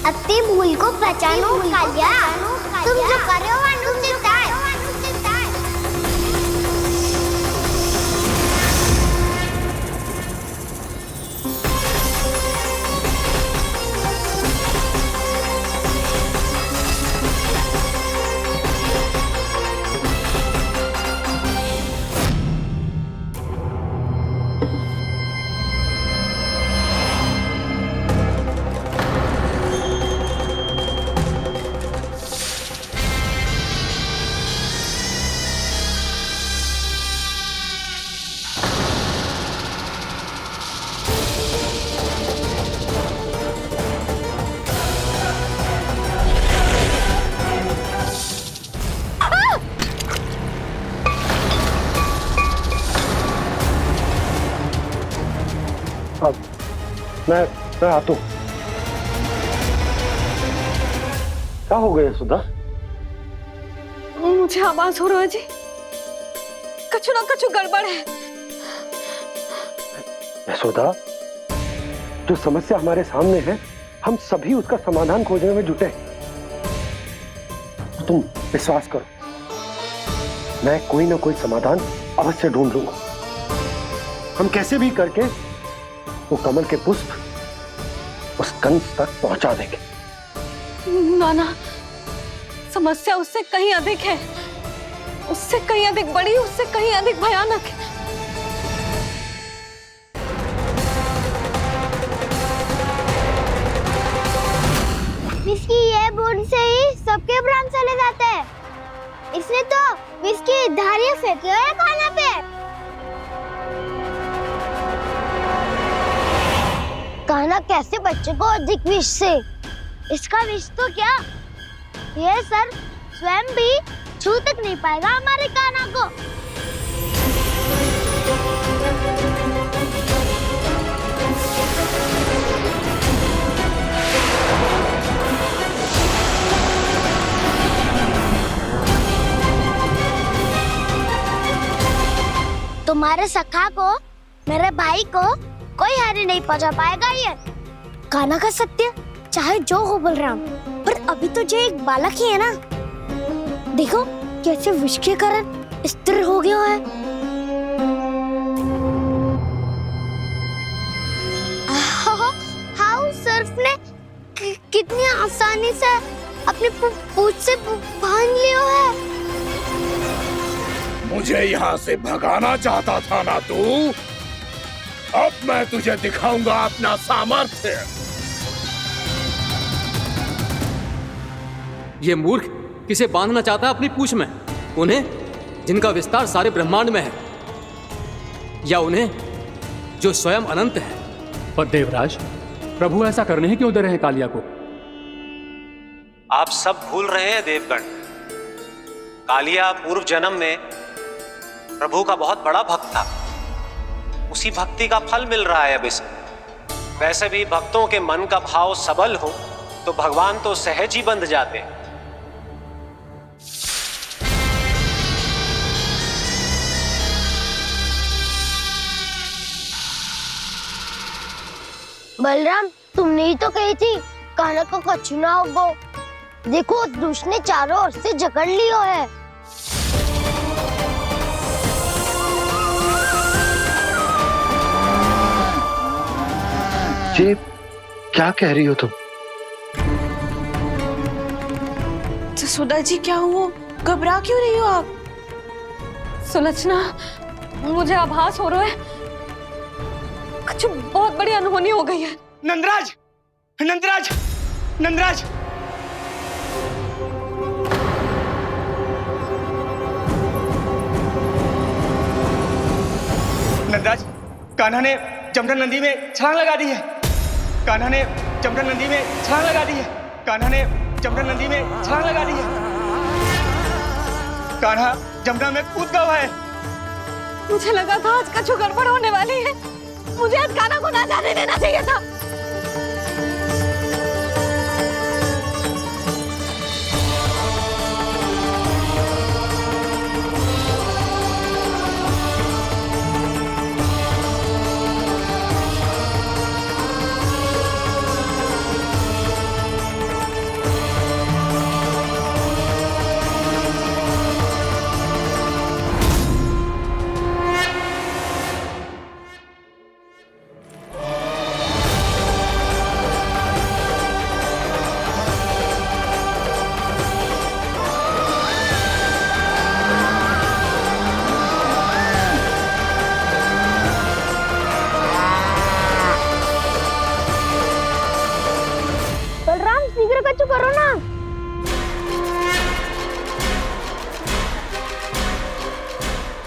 अपनी भूल को पहचानो कालिया। तुम जो कर रहे हो अनुचित है। मैं आता हूँ। क्या हो गया सुधा? मुझे आवाज हो रहा है जी, कछु ना कछु गड़बड़ है। यशोदा, जो समस्या हमारे सामने है, हम सभी उसका समाधान खोजने में जुटे। तुम विश्वास करो, मैं कोई ना कोई समाधान अवश्य ढूंढ लूंगा। हम कैसे भी करके वो कमल के पुष्प उस कंस तक पहुंचा देंगे। नाना, समस्या उससे कहीं अधिक है, उससे कहीं अधिक बड़ी, उससे कहीं अधिक भयानक है। विस्की ये बूंद से ही सबके प्राण चले जाते हैं। इसने तो विस्की धारियां फेंकी है खाना पे। कान्हा कैसे बच्चे को अधिक विष से? इसका विष तो क्या, ये सर स्वयं भी छू तक नहीं पाएगा हमारे कान्हा को। तुम्हारे सखा को, मेरे भाई को कोई हानि नहीं पहुंचा पाएगा। ये कान्हा का सत्य चाहे जो हो बलराम, पर अभी तो जो एक बालक ही है ना। देखो कैसे विष के कारण स्थिर हो गया है। हाउ सर्फ ने कितनी आसानी से अपनी पूंछ से बांध लिया है। मुझे यहाँ से भगाना चाहता था ना तू? अब मैं तुझे दिखाऊंगा अपना सामर्थ्य। ये मूर्ख किसे बांधना चाहता है अपनी पूंछ में? उन्हें जिनका विस्तार सारे ब्रह्मांड में है, या उन्हें जो स्वयं अनंत है? पर देवराज, प्रभु ऐसा करने ही क्यों दे रहे हैं कालिया को? आप सब भूल रहे हैं देवगण। कालिया पूर्व जन्म में प्रभु का बहुत बड़ा भक्त था। उसी भक्ति का फल मिल रहा है अब इसे। वैसे भी भक्तों के मन का भाव सबल हो तो भगवान तो सहज ही बंध जाते हैं। बलराम, तुमने ही तो कही थी कान्हा को कछु ना होगो। देखो उस दुष्ट ने चारों ओर से जकड़ लियो है। ये क्या कह रही हो तुम? सुधा जी, क्या हुआ? घबरा क्यों रही हो आप? सुलक्षणा, मुझे आभास हो रहा है कुछ बहुत बड़ी अनहोनी हो गई है। नंदराज, नंदराज, नंदराज! नंदराज, कान्हा ने जमना नदी में छलांग लगा दी है। कान्हा ने जमना नदी में छलांग लगा दी है। कान्हा ने जमना नदी में छलांग लगा दी है। कान्हा जमना में कूद गया है। मुझे लगा था आज कछु गड़बड़ होने वाली है। मुझे आज कान्हा को ना जाने देना चाहिए था।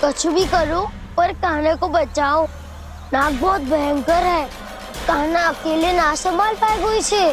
कुछ भी करो पर कान्हा को बचाओ। नाग बहुत भयंकर है, कान्हा अकेले ना संभाल पाएगा इसे।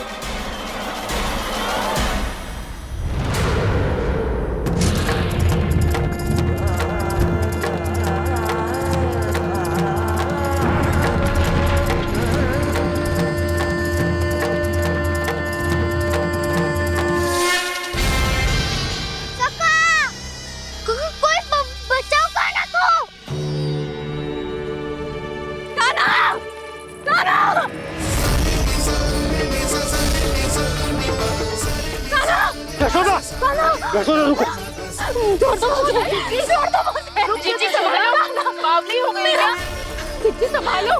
यशोदा, यशोदा रुको। जीजी संभालो, बावली हो गई क्या? जीजी संभालो।